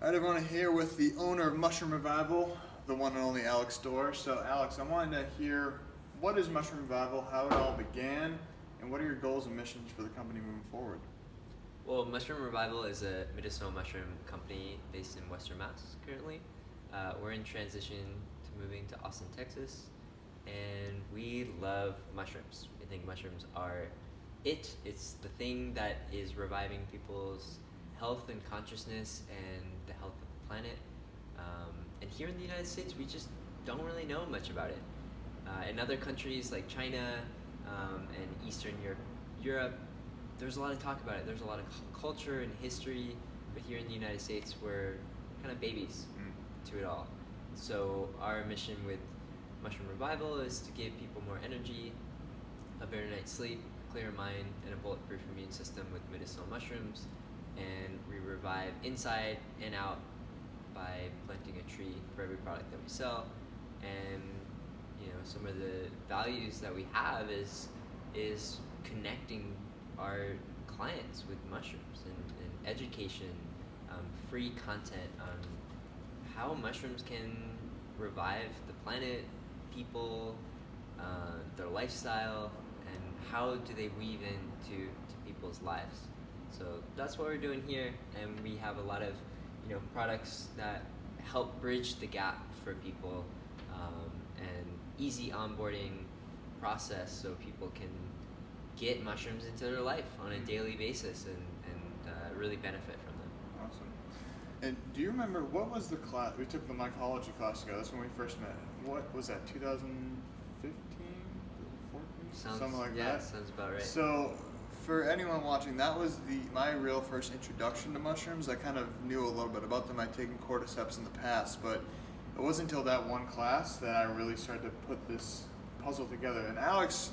All right, everyone, here with the owner of Mushroom Revival, the one and only Alex Dorr. So, Alex, I wanted to hear what is Mushroom Revival, how it all began, and what are your goals and missions for the company moving forward? Well, Mushroom Revival is a medicinal mushroom company based in Western Mass currently. We're in transition to moving to Austin, Texas, and we love mushrooms. We think mushrooms are it. It's the thing that is reviving people's health and consciousness and the health of the planet. And here in the United States, we just don't really know much about it. In other countries like China and Eastern Europe, there's a lot of talk about it. There's a lot of culture and history, but here in the United States, we're kind of babies to it all. So our mission with Mushroom Revival is to give people more energy, a better night's sleep, clear mind, and a bulletproof immune system with medicinal mushrooms. And we revive inside and out by planting a tree for every product that we sell. And some of the values that we have is connecting our clients with mushrooms and education, free content on how mushrooms can revive the planet, people, their lifestyle, and how do they weave into people's lives. So that's what we're doing here, and we have a lot of products that help bridge the gap for people, and easy onboarding process so people can get mushrooms into their life on a daily basis and really benefit from them. Awesome. And do you remember, what was the class? We took the mycology class together. That's when we first met. What was that, 2015? 14? Something like that? Yeah, sounds about right. So, for anyone watching, that was my real first introduction to mushrooms. I kind of knew a little bit about them. I'd taken Cordyceps in the past, but it wasn't until that one class that I really started to put this puzzle together. And Alex,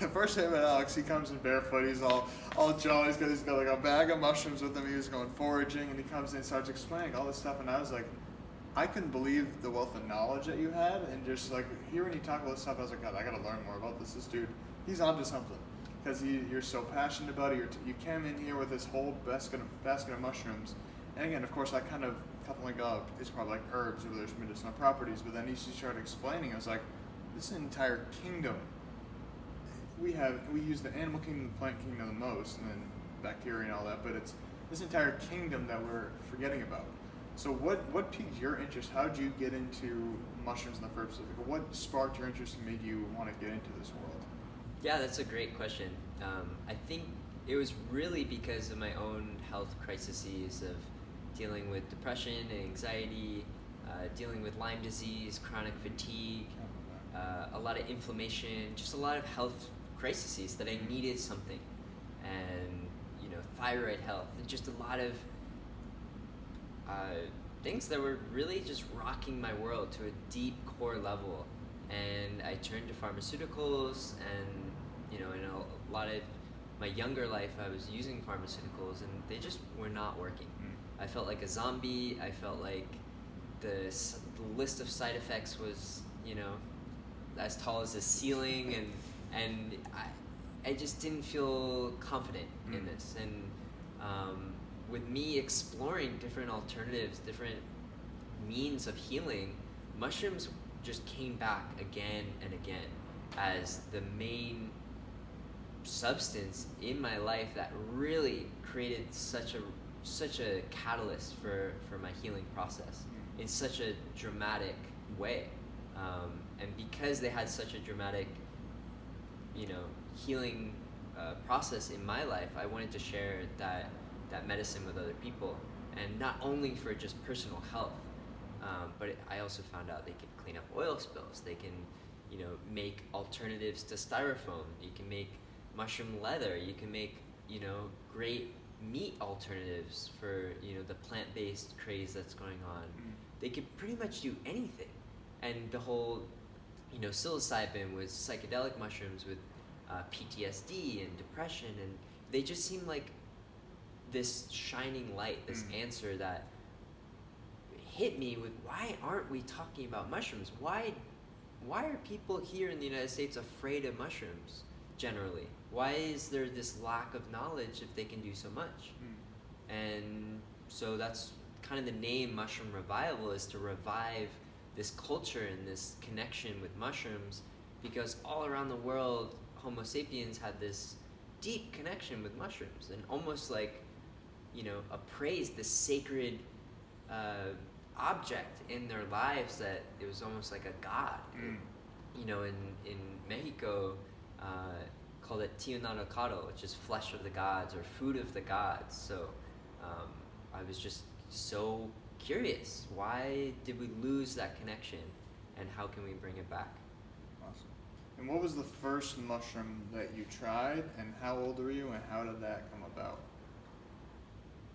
the first time I met Alex, he comes in barefoot. He's all jolly. He's got like a bag of mushrooms with him. He was going foraging, and he comes in and starts explaining all this stuff. And I was like, I couldn't believe the wealth of knowledge that you had. And just like hearing you talk about this stuff, I was like, God, I got to learn more about this. This dude, he's onto something. Because you're so passionate about it. You came in here with this whole basket of mushrooms. And again, of course, I kind of thought like, oh, it's probably like herbs or there's medicinal properties. But then he started explaining. I was like, this is an entire kingdom. We use the animal kingdom, the plant kingdom the most, and then bacteria and all that. But it's this entire kingdom that we're forgetting about. So what piqued your interest? How did you get into mushrooms in the first place? What sparked your interest and made you want to get into this world? Yeah, that's a great question. I think it was really because of my own health crises of dealing with depression and anxiety, dealing with Lyme disease, chronic fatigue, a lot of inflammation, just a lot of health crises that I needed something, and thyroid health, and just a lot of things that were really just rocking my world to a deep core level. And I turned to pharmaceuticals, and in a lot of my younger life I was using pharmaceuticals and they just were not working. I felt like a zombie. I felt like the list of side effects was as tall as the ceiling, and I just didn't feel confident in this. And with me exploring different alternatives, different means of healing, mushrooms just came back again and again as the main substance in my life that really created such a catalyst for my healing process in such a dramatic way. And because they had such a dramatic healing process in my life, I wanted to share that medicine with other people, and not only for just personal health, but I also found out they can clean up oil spills. They can, make alternatives to styrofoam. You can make mushroom leather. You can make, great meat alternatives for, the plant-based craze that's going on. They could pretty much do anything. And the whole, psilocybin with psychedelic mushrooms with PTSD and depression, and they just seem like this shining light, this answer that hit me with, why aren't we talking about mushrooms? Why are people here in the United States afraid of mushrooms generally? Why is there this lack of knowledge if they can do so much? And so that's kind of the name Mushroom Revival is to revive this culture and this connection with mushrooms, because all around the world, Homo sapiens had this deep connection with mushrooms and almost like, appraised this sacred object in their lives that it was almost like a god. In Mexico, called it Tionanocado, which is flesh of the gods or food of the gods. So I was just so curious, why did we lose that connection and how can we bring it back? Awesome. And what was the first mushroom that you tried, and how old were you, and how did that come about?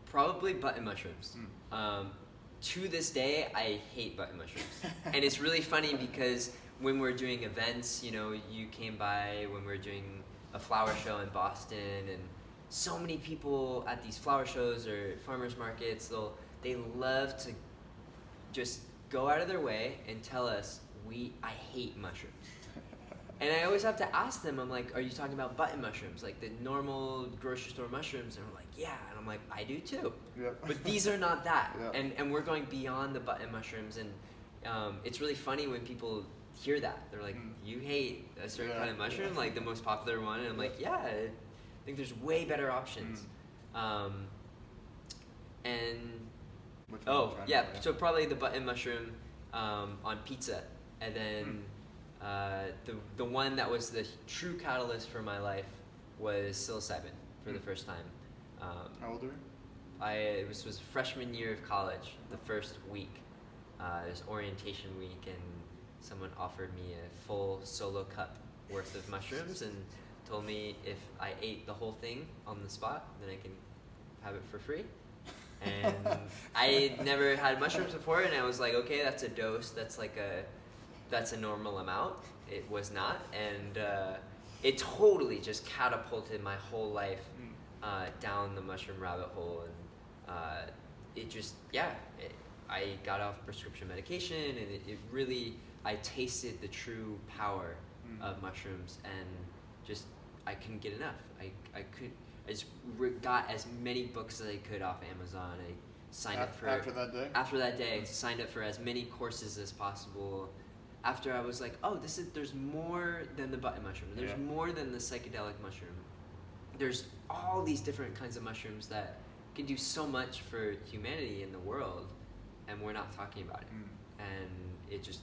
Probably button mushrooms. To this day, I hate button mushrooms. And it's really funny because when we're doing events, you came by when we were doing a flower show in Boston, and so many people at these flower shows or farmers markets, they love to just go out of their way and tell us, I hate mushrooms. And I always have to ask them, I'm like, are you talking about button mushrooms, like the normal grocery store mushrooms? And I'm like, yeah. And I'm like, I do too. Yep. But these are not that. Yep. And we're going beyond the button mushrooms. And it's really funny when people hear that. They're like, you hate a certain kind of mushroom, like the most popular one? And I'm like, yeah, I think there's way better options. So probably the button mushroom on pizza. And then the one that was the true catalyst for my life was psilocybin for the first time. How old are you? It was freshman year of college, the first week. It was orientation week, and someone offered me a full solo cup worth of mushrooms and told me if I ate the whole thing on the spot, then I can have it for free. And I never had mushrooms before, and I was like, okay, that's a dose. That's a normal amount. It was not, and it totally just catapulted my whole life down the mushroom rabbit hole, and I got off prescription medication, and it really, I tasted the true power of mushrooms, and just I couldn't get enough. I just got as many books as I could off Amazon. I signed up for after that day. After that day, I signed up for as many courses as possible. After I was like, there's more than the button mushroom. There's more than the psychedelic mushroom. There's all these different kinds of mushrooms that can do so much for humanity in the world, and we're not talking about it. And it just,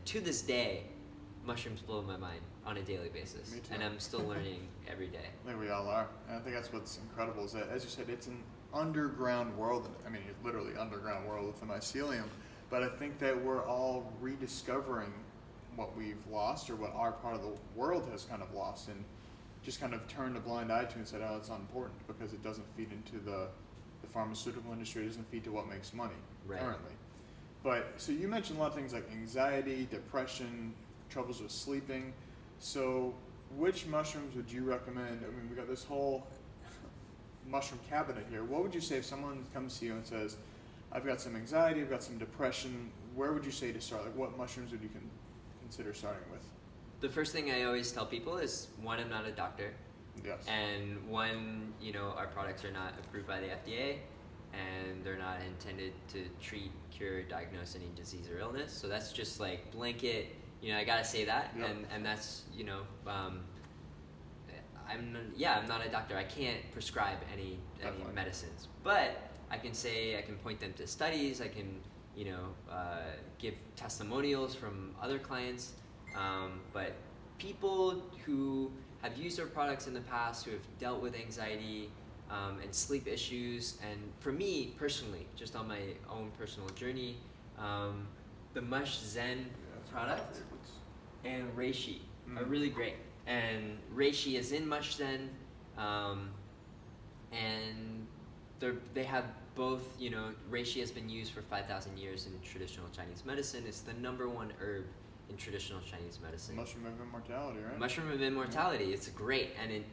to this day, mushrooms blow my mind on a daily basis. Me too. And I'm still learning every day. I think we all are. And I think that's what's incredible is that, as you said, it's an underground world. I mean, it's literally underground world with the mycelium. But I think that we're all rediscovering what we've lost, or what our part of the world has kind of lost, and just kind of turned a blind eye to and said, it's not important because it doesn't feed into the pharmaceutical industry. It doesn't feed to what makes money currently. But so you mentioned a lot of things like anxiety, depression, troubles with sleeping. So which mushrooms would you recommend? I mean, we got this whole mushroom cabinet here. What would you say if someone comes to you and says, I've got some anxiety, I've got some depression, where would you say to start? Like, what mushrooms would you consider starting with? The first thing I always tell people is, one, I'm not a doctor. Yes. And one, our products are not approved by the FDA, and they're not intended to treat, cure, diagnose any disease or illness. So that's just like blanket, I gotta say that. Yep. And that's, I'm not a doctor. I can't prescribe any medicines. But I can point them to studies. I can, give testimonials from other clients. But people who have used our products in the past, who have dealt with anxiety and sleep issues, and for me personally, just on my own personal journey, the Mush Zen product and Reishi are really great. And Reishi is in Mush Zen, and they have both, Reishi has been used for 5,000 years in traditional Chinese medicine. It's the #1 herb in traditional Chinese medicine. Mushroom of immortality, right? Mushroom of immortality. Yeah. It's great, and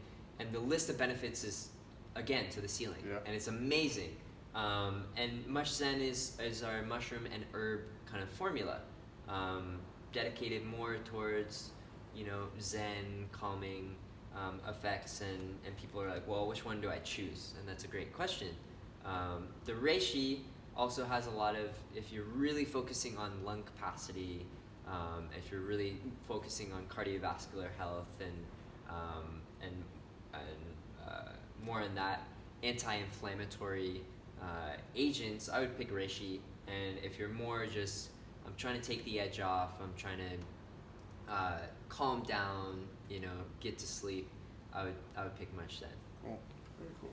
the list of benefits is, again, to the ceiling, and it's amazing. And Mush Zen is our mushroom and herb kind of formula, dedicated more towards, Zen, calming effects, and people are like, well, which one do I choose? And that's a great question. The Reishi Also has a lot of, if you're really focusing on lung capacity, if you're really focusing on cardiovascular health and more on that, anti-inflammatory agents, I would pick reishi. And if you're more just, I'm trying to take the edge off, I'm trying to calm down, get to sleep, I would pick Mush then. Cool, very cool.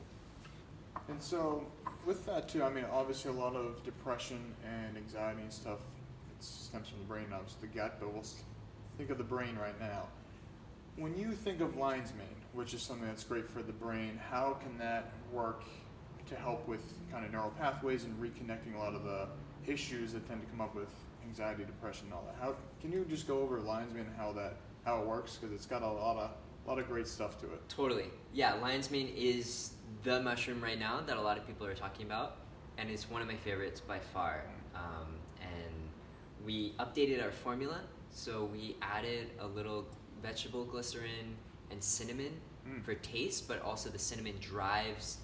And so with that too, I mean, obviously a lot of depression and anxiety and stuff, it stems from the brain, obviously the gut, but we'll think of the brain right now. When you think of lion's mane, which is something that's great for the brain, how can that work to help with kind of neural pathways and reconnecting a lot of the issues that tend to come up with anxiety, depression, and all that? How can you just go over lion's mane and how it works, because it's got a lot of great stuff to it. Totally. Yeah, lion's mane is the mushroom right now that a lot of people are talking about, and it's one of my favorites by far. And we updated our formula, so we added a little vegetable glycerin and cinnamon for taste, but also the cinnamon drives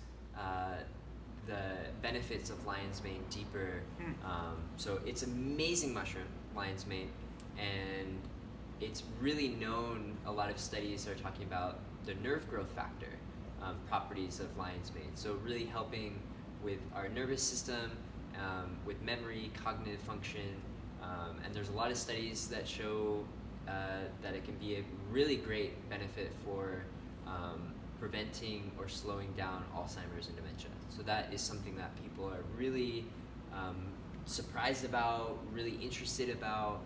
the benefits of lion's mane deeper. So it's amazing mushroom, lion's mane, and it's really known, a lot of studies are talking about the nerve growth factor properties of lion's mane. So really helping with our nervous system, with memory, cognitive function, and there's a lot of studies that show that it can be a really great benefit for preventing or slowing down Alzheimer's and dementia. So that is something that people are really surprised about, really interested about,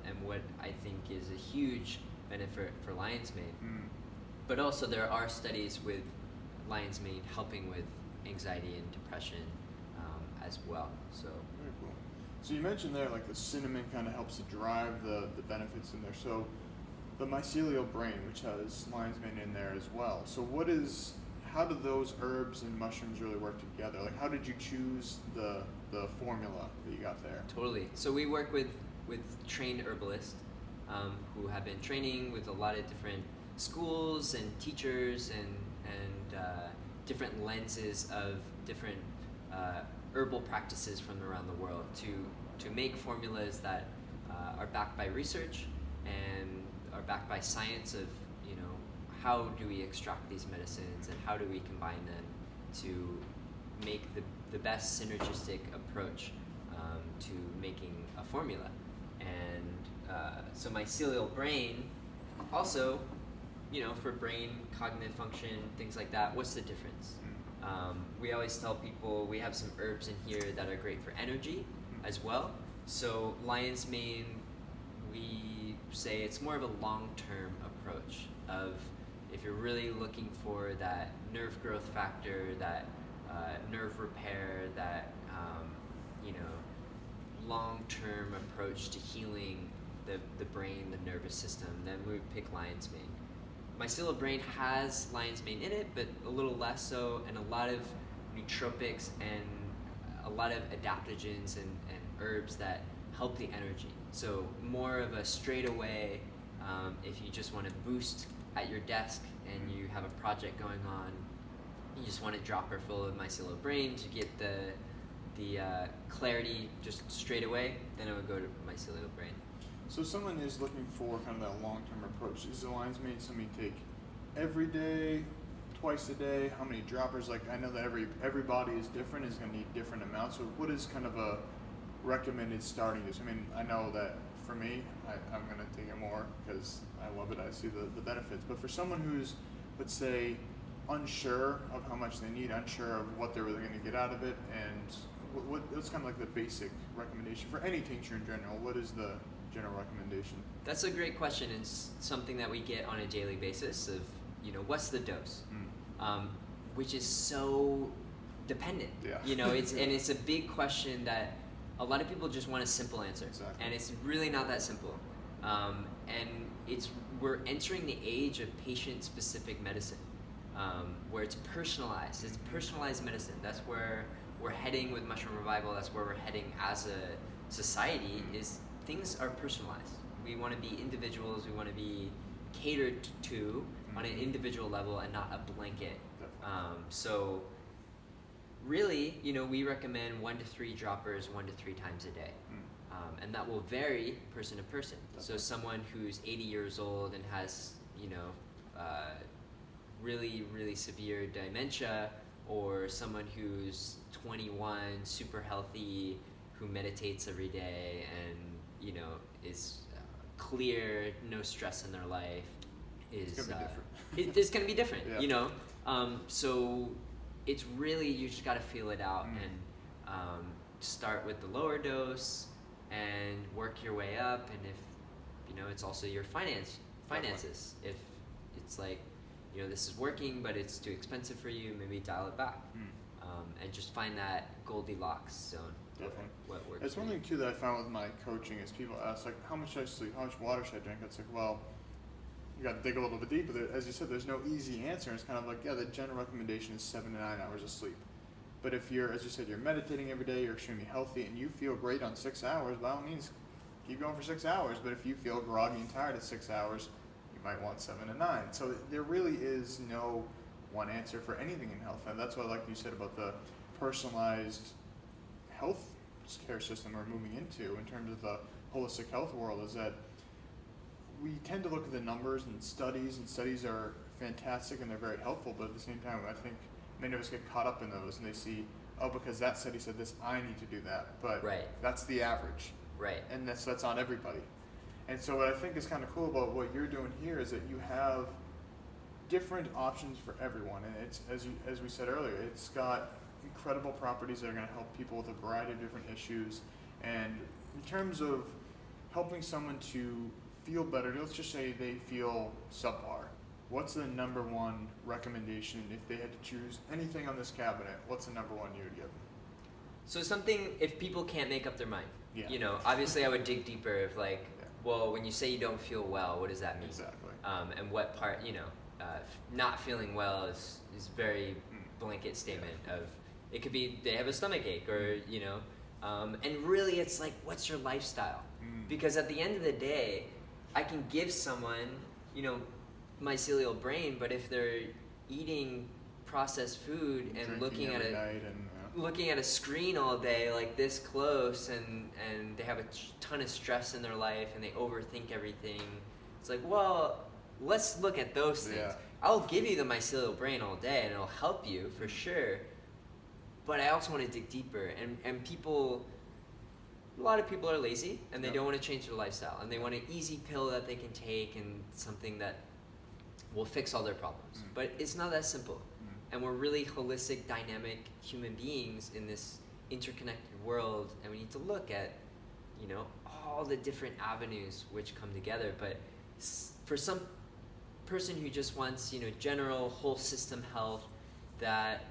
and what I think is a huge benefit for lion's mane. But also there are studies with lion's mane helping with anxiety and depression as well. So very cool. So you mentioned there, like, the cinnamon kind of helps to drive the benefits in there. So the mycelial brain, which has lion's mane in there as well. So how do those herbs and mushrooms really work together? Like, how did you choose the formula that you got there? Totally. So we work with trained herbalists who have been training with a lot of different schools and teachers and different lenses of different herbal practices from around the world to make formulas that are backed by research and are backed by science of how do we extract these medicines and how do we combine them to make the best synergistic approach to making a formula. And so mycelial brain also, for brain cognitive function, things like that, what's the difference? We always tell people we have some herbs in here that are great for energy as well. So lion's mane, we say it's more of a long-term approach of, if you're really looking for that nerve growth factor, that nerve repair, that long-term approach to healing the brain, the nervous system, then we would pick lion's mane. Mycelial brain has lion's mane in it, but a little less so, and a lot of nootropics and a lot of adaptogens and herbs that help the energy. So more of a straightaway, if you just want to boost at your desk and you have a project going on, you just want a dropper full of mycelial brain to get the clarity just straight away, then I would go to mycelial brain. So if someone is looking for kind of that long-term approach, is the lion's mane something you take every day, twice a day? How many droppers? Like, I know that every body is different, is going to need different amounts. So what is kind of a recommended starting dose? I mean, I know that for me, I'm going to take it more because I love it. I see the benefits. But for someone who's, let's say, unsure of how much they need, unsure of what they're really going to get out of it, and what's kind of like the basic recommendation for any tincture in general? What is the general recommendation? That's a great question, and something that we get on a daily basis of, what's the dose? Which is so dependent. Yeah. And it's a big question that a lot of people just want a simple answer. Exactly. And it's really not that simple. And we're entering the age of patient-specific medicine, where it's personalized. It's personalized medicine. That's where we're heading with Mushroom Revival. That's where we're heading as a society, is things are personalized. We want to be individuals. We want to be catered to on an individual level and not a blanket. So really, we recommend 1 to 3 droppers 1 to 3 times a day. And that will vary person to person. So someone who's 80 years old and has, really, really severe dementia, or someone who's 21, super healthy, who meditates every day and, is clear, no stress in their life, It's gonna be different. It's going to be different, Yeah. So it's really, you just got to feel it out and start with the lower dose and work your way up. And if it's also your finances. If it's like, this is working but it's too expensive for you, maybe dial it back. And just find that Goldilocks zone. Definitely. What works. It's one thing too that I found with my coaching is people ask like, how much should I sleep? How much water should I drink? It's like, well, you got to dig a little bit deeper. As you said, there's no easy answer. It's kind of like, the general recommendation is 7 to 9 hours of sleep. But if you're, as you said, you're meditating every day, you're extremely healthy, and you feel great on 6 hours, by all means, keep going for 6 hours. But if you feel groggy and tired at 6 hours, you might want 7 to 9. So there really is no one answer for anything in health. And that's what, like you said, about the personalized health care system we're moving into in terms of the holistic health world, is that we tend to look at the numbers and studies are fantastic and they're very helpful, but at the same time, I think many of us get caught up in those and they see, because that study said this, I need to do that. But Right. That's the average. Right. And that's on everybody. And so what I think is kind of cool about what you're doing here is that you have different options for everyone. And it's, as we said earlier, it's got incredible properties that are going to help people with a variety of different issues. And in terms of helping someone to feel better, let's just say they feel subpar. What's the number one recommendation if they had to choose anything on this cabinet? What's the number one you would give them? So something, if people can't make up their mind, Yeah. Obviously I would dig deeper of like, well, when you say you don't feel well, what does that mean? Exactly. And what part, not feeling well is very blanket statement of, it could be they have a stomach ache or, and really it's like, what's your lifestyle? Because at the end of the day, I can give someone, mycelial brain, but if they're eating processed food and looking at a screen all day like this close, and they have a ton of stress in their life and they overthink everything, it's like, well, let's look at those things. Yeah. I'll give you the mycelial brain all day and it'll help you for sure, but I also want to dig deeper. And people, a lot of people are lazy and they don't want to change their lifestyle and they want an easy pill that they can take and something that will fix all their problems. But it's not that simple. And we're really holistic, dynamic human beings in this interconnected world, and we need to look at, all the different avenues which come together. But for some person who just wants, general whole system health, that,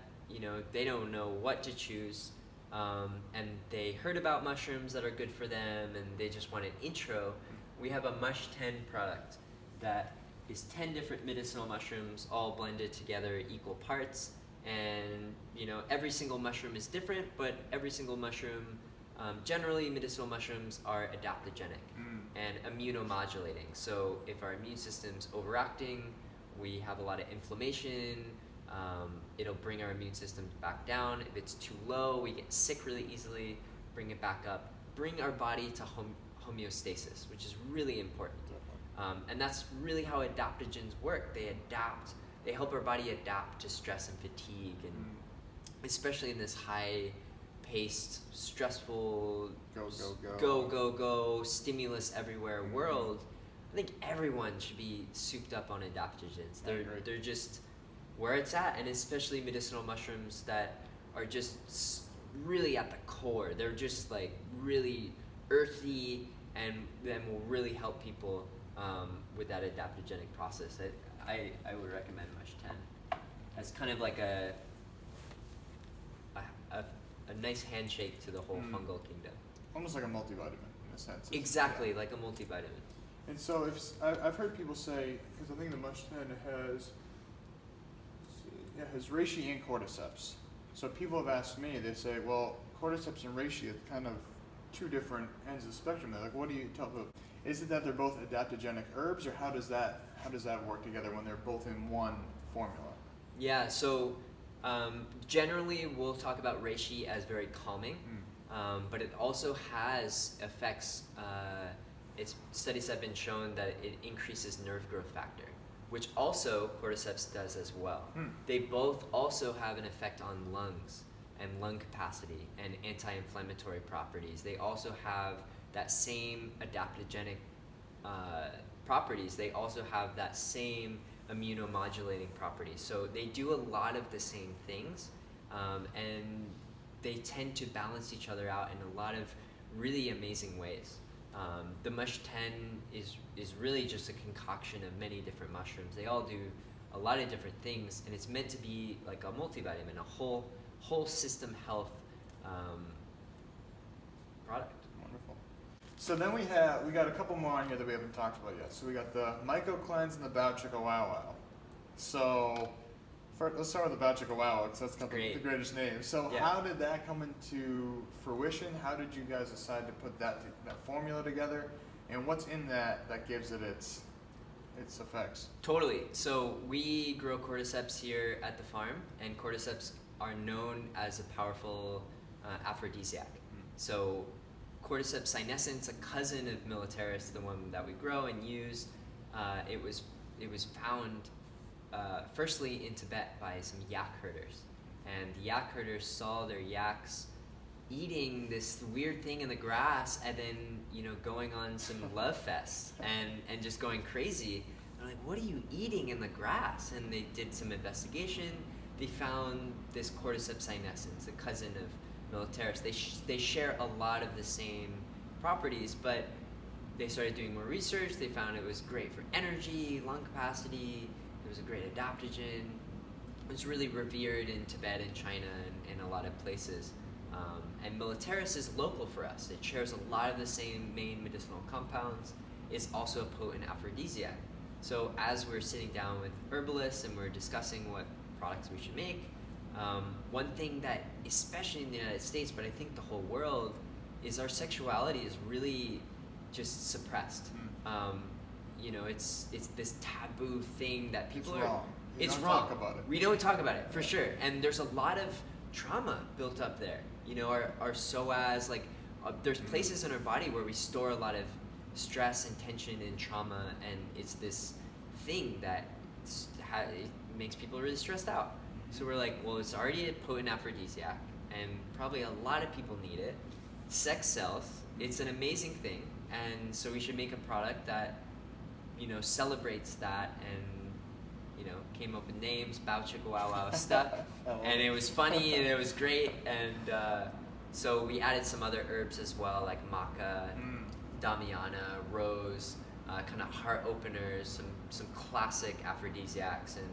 they don't know what to choose, and they heard about mushrooms that are good for them and they just want an intro, we have a Mush 10 product that is 10 different medicinal mushrooms all blended together equal parts. And every single mushroom is different, but every single mushroom, generally medicinal mushrooms are adaptogenic and immunomodulating. So if our immune system's overacting, we have a lot of inflammation, it'll bring our immune system back down. If it's too low, we get sick really easily, bring it back up, bring our body to homeostasis, which is really important. And that's really how adaptogens work. They help our body adapt to stress and fatigue, and especially in this high-paced, stressful, go, stimulus everywhere world. I think everyone should be souped up on adaptogens. They're just where it's at, and especially medicinal mushrooms that are just really at the core. They're just like really earthy, and then will really help people with that adaptogenic process. I would recommend Mush 10 as kind of like a nice handshake to the whole fungal kingdom. Almost like a multivitamin in a sense. Exactly, like a multivitamin. And so I've heard people say, because I think the Mush 10 has reishi and cordyceps. So people have asked me, they say, well, cordyceps and reishi are kind of two different ends of the spectrum. They're like, what do you tell them? Is it that they're both adaptogenic herbs, or how does that work together when they're both in one formula? Yeah, so Generally, we'll talk about reishi as very calming, but it also has effects. Studies have been shown that it increases nerve growth factor, which also cordyceps does as well. They both also have an effect on lungs and lung capacity and anti-inflammatory properties. They also have that same adaptogenic properties. They also have that same immunomodulating properties. So they do a lot of the same things, and they tend to balance each other out in a lot of really amazing ways. The Mush 10 is really just a concoction of many different mushrooms. They all do a lot of different things, and it's meant to be like a multivitamin, a whole system health product. Wonderful. So then we got a couple more on here that we haven't talked about yet. So we got the Myco Cleanse and the Chicka Wow. So let's start with the Chicka Wow because that's got the greatest name. So how did that come into fruition? How did you guys decide to put that formula together? And what's in that gives it its effects? Totally. So we grow cordyceps here at the farm, and cordyceps are known as a powerful aphrodisiac. So Cordyceps senescens, a cousin of Militaris, the one that we grow and use, it was found firstly in Tibet by some yak herders, and the yak herders saw their yaks eating this weird thing in the grass, and then going on some love fests and just going crazy. They're like, "What are you eating in the grass?" And they did some investigation. They found this Cordyceps senescens, a cousin of Militaris. They share a lot of the same properties, but they started doing more research. They found it was great for energy, lung capacity. It was a great adaptogen. It was really revered in Tibet and China and a lot of places. And Militaris is local for us. It shares a lot of the same main medicinal compounds. It's also a potent aphrodisiac. So as we're sitting down with herbalists and we're discussing what products we should make, one thing that, especially in the United States, but I think the whole world, is our sexuality is really just suppressed. It's this taboo thing that people it's wrong. It's don't wrong. Talk about it. We don't talk about it for sure, and there's a lot of trauma built up there. Our psoas, there's places in our body where we store a lot of stress and tension and trauma, and it's this thing that it makes people really stressed out. So we're like, well, it's already a potent aphrodisiac, and probably a lot of people need it. Sex sells. It's an amazing thing, and so we should make a product that, celebrates that, and came up with names, Chicka Wow stuff, and it was funny and it was great, and so we added some other herbs as well, like maca, damiana, rose, kind of heart openers, some classic aphrodisiacs, and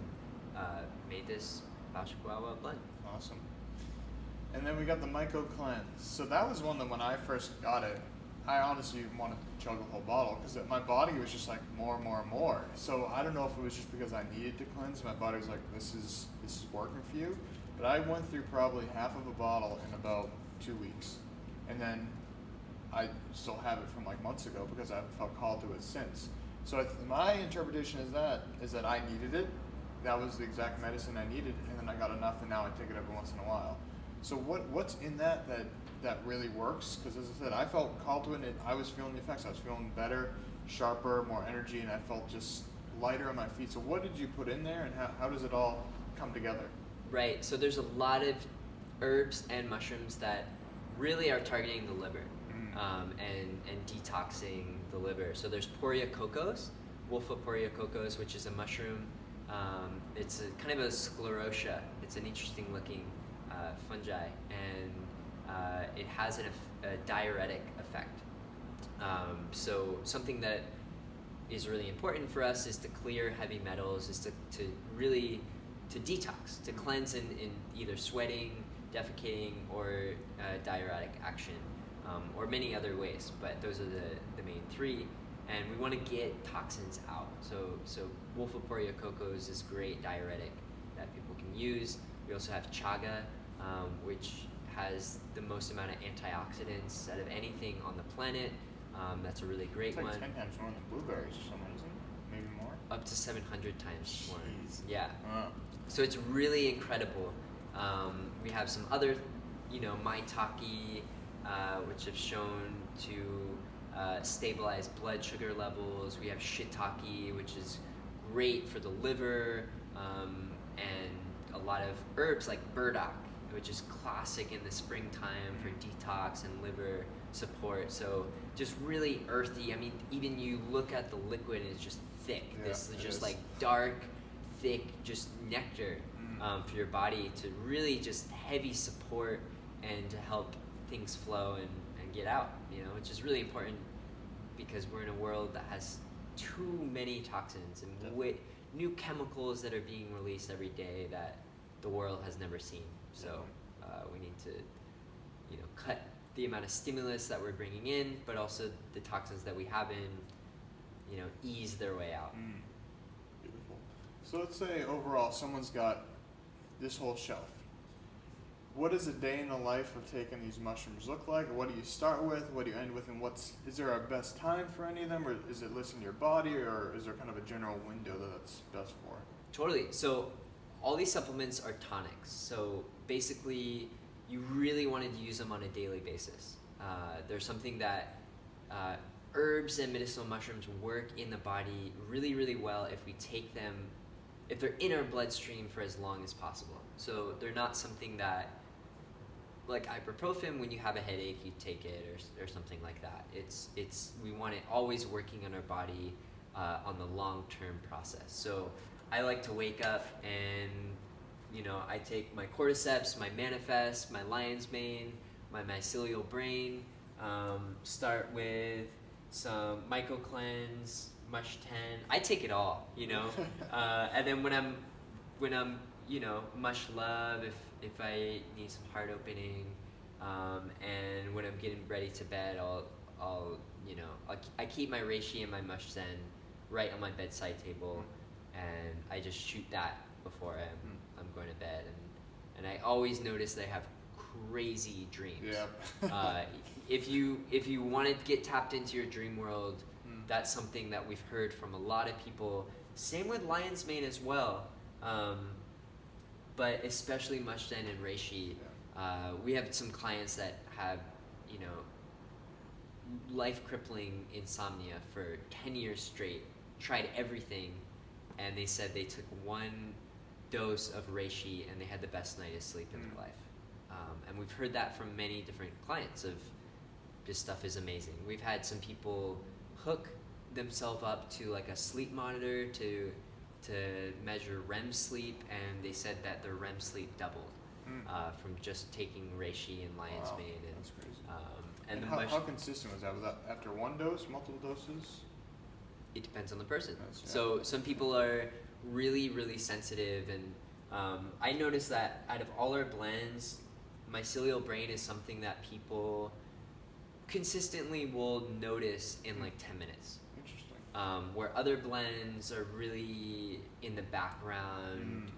made this Chicka Wow blend. Awesome. And then we got the Myco Cleanse. So that was one that when I first got it, I honestly wanted to chug a whole bottle because my body was just like more and more and more. So I don't know if it was just because I needed to cleanse. My body was like, this is working for you. But I went through probably half of a bottle in about 2 weeks. And then I still have it from like months ago because I've felt called to it since. So my interpretation is that I needed it. That was the exact medicine I needed, and then I got enough, and now I take it every once in a while. So what's in that really works? Because as I said, I felt called to it, and I was feeling the effects. I was feeling better, sharper, more energy, and I felt just lighter on my feet. So what did you put in there, and how does it all come together? Right, so there's a lot of herbs and mushrooms that really are targeting the liver, and detoxing the liver. So there's Poria cocos, Wolfa Poria cocos, which is a mushroom. It's kind of a sclerotia. It's an interesting looking fungi, and it has a diuretic effect. So something that is really important for us is to clear heavy metals, is to really detox, to cleanse in either sweating, defecating, or diuretic action, or many other ways, but those are the main three. And we want to get toxins out. So Wolfiporia cocos is great diuretic that people can use. We also have chaga, which has the most amount of antioxidants out of anything on the planet. That's a really great one. It's like 10 times more than blueberries for some reason. Maybe more? Up to 700 times more. Jeez. Yeah. Wow. So it's really incredible. We have some other, maitake, which have shown to stabilize blood sugar levels. We have shiitake, which is great for the liver, and a lot of herbs like burdock, which is classic in the springtime for detox and liver support. So just really earthy. I mean, even you look at the liquid and it's just thick. Yeah, This is just is. like dark, thick, just nectar for your body to really just heavy support and to help things flow and get out, which is really important because we're in a world that has too many toxins and new chemicals that are being released every day that the world has never seen. So we need to, cut the amount of stimulus that we're bringing in, but also the toxins that we have in, ease their way out. Beautiful. So let's say overall someone's got this whole shelf. What does a day in the life of taking these mushrooms look like? What do you start with? What do you end with? And is there a best time for any of them, or is it listening to your body, or is there kind of a general window that's best for? Totally. So all these supplements are tonics. So basically, you really want to use them on a daily basis. There's something that herbs and medicinal mushrooms work in the body really, really well if we take them, if they're in our bloodstream for as long as possible. So they're not something that, like ibuprofen, when you have a headache, you take it, or something like that. We want it always working on our body on the long-term process. So I like to wake up and, I take my Cordyceps, my Manifest, my Lion's Mane, my Mycelial Brain, start with some Myco Cleanse, Mush 10. I take it all, and then when I'm, Mush Love, if I need some heart opening, and when I'm getting ready to bed, I keep my Reishi and my Mush Zen right on my bedside table, and I just shoot that before I'm going to bed, and I always notice that I have crazy dreams. Yeah. If you want to get tapped into your dream world, that's something that we've heard from a lot of people. Same with Lion's Mane as well, but especially Mush Den and Reishi. We have some clients that have, life-crippling insomnia for 10 years straight, tried everything, and they said they took one dose of Reishi and they had the best night of sleep in their life. And we've heard that from many different clients of this stuff is amazing. We've had some people hook themselves up to like a sleep monitor to measure REM sleep, and they said that their REM sleep doubled from just taking Reishi and Lion's Mane. And, that's crazy. And how consistent was that? Was that after one dose, multiple doses? It depends on the person. Yeah. So some people are really, really sensitive, and I noticed that out of all our blends, Mycelial Brain is something that people consistently will notice in like 10 minutes. Interesting. Where other blends are really in the background.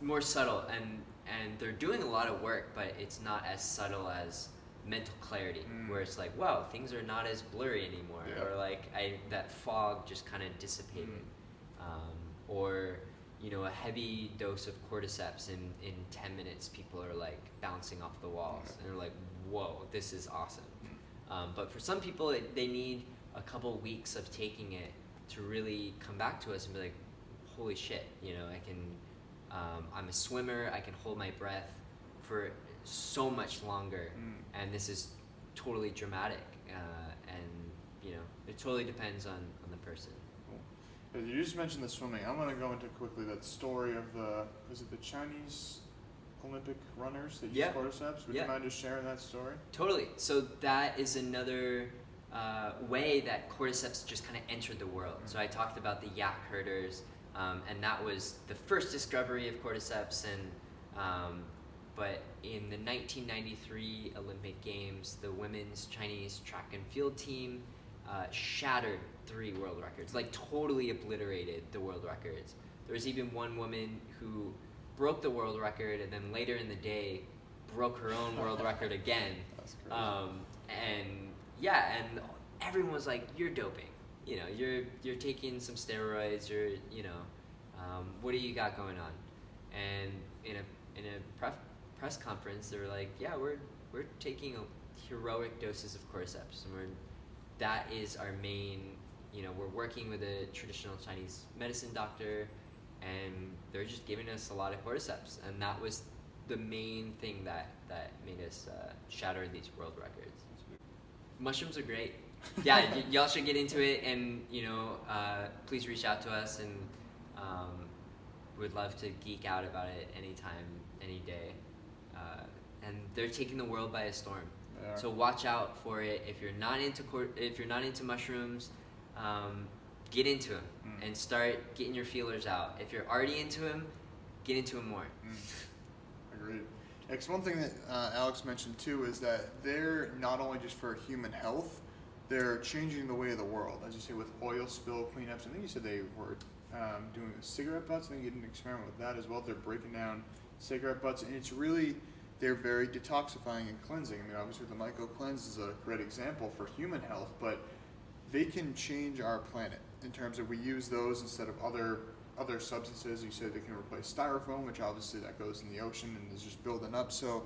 More subtle, and they're doing a lot of work, but it's not as subtle as mental clarity, where it's like, wow, things are not as blurry anymore, or like that fog just kind of dissipated, or a heavy dose of cordyceps in 10 minutes, people are like bouncing off the walls, and they're like, whoa, this is awesome. But for some people, they need a couple weeks of taking it to really come back to us and be like, holy shit, I can, I'm a swimmer, I can hold my breath for so much longer, and this is totally dramatic, and it totally depends on the person. Cool. You just mentioned the swimming. I'm going to go into quickly that story of the Chinese Olympic runners that use cordyceps? Would you mind just sharing that story? Totally. So that is another way that cordyceps just kind of entered the world. So I talked about the yak herders, and that was the first discovery of cordyceps. And but in the 1993 Olympic Games, the women's Chinese track and field team shattered 3 world records, like totally obliterated the world records. There was even one woman who broke the world record, and then later in the day broke her own world record again. That's crazy. And everyone was like, "You're doping. You're taking some steroids. What do you got going on?" And in a in a press conference, they were like, yeah, we're taking heroic doses of cordyceps, and that is our main, we're working with a traditional Chinese medicine doctor, and they're just giving us a lot of cordyceps, and that was the main thing that made us shatter these world records. Mushrooms are great. Yeah, y'all should get into it, and please reach out to us, and we'd love to geek out about it anytime, any day. And they're taking the world by a storm. So watch out for it. If you're not into mushrooms, get into them and start getting your feelers out. If you're already into them, get into them more. Agreed. Because one thing that Alex mentioned too is that they're not only just for human health, they're changing the way of the world. As you say, with oil spill cleanups, I think you said they were doing cigarette butts. I think you did an experiment with that as well. They're breaking down cigarette butts, and it's really, they're very detoxifying and cleansing. I mean, obviously the Myco Cleanse is a great example for human health, but they can change our planet in terms of we use those instead of other substances. You said they can replace styrofoam, which obviously that goes in the ocean and is just building up. So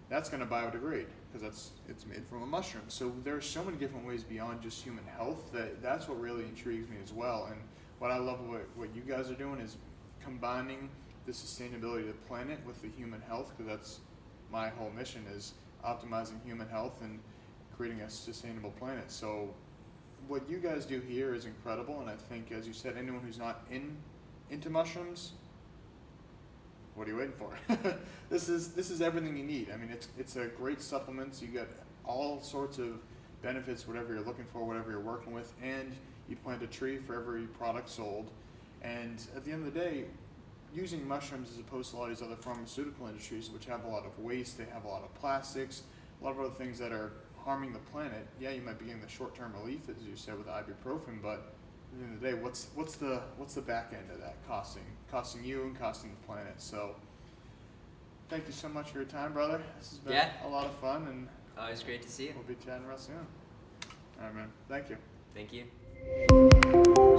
that's going to biodegrade because it's made from a mushroom. So there's so many different ways beyond just human health that's what really intrigues me as well. And what I love what you guys are doing is combining the sustainability of the planet with the human health, because that's my whole mission, is optimizing human health and creating a sustainable planet. So what you guys do here is incredible, and I think, as you said, anyone who's not into mushrooms, what are you waiting for? This is everything you need. I mean, it's a great supplement. So you get all sorts of benefits, whatever you're looking for, whatever you're working with, and you plant a tree for every product sold. And at the end of the day, using mushrooms as opposed to a lot of these other pharmaceutical industries, which have a lot of waste, they have a lot of plastics, a lot of other things that are harming the planet. Yeah, you might be getting the short-term relief, as you said, with ibuprofen, but at the end of the day, what's the back end of that costing you and costing the planet? So thank you so much for your time, brother. This has been a lot of fun, and it's great to see you. We'll be chatting real soon. All right, man. Thank you. Thank you.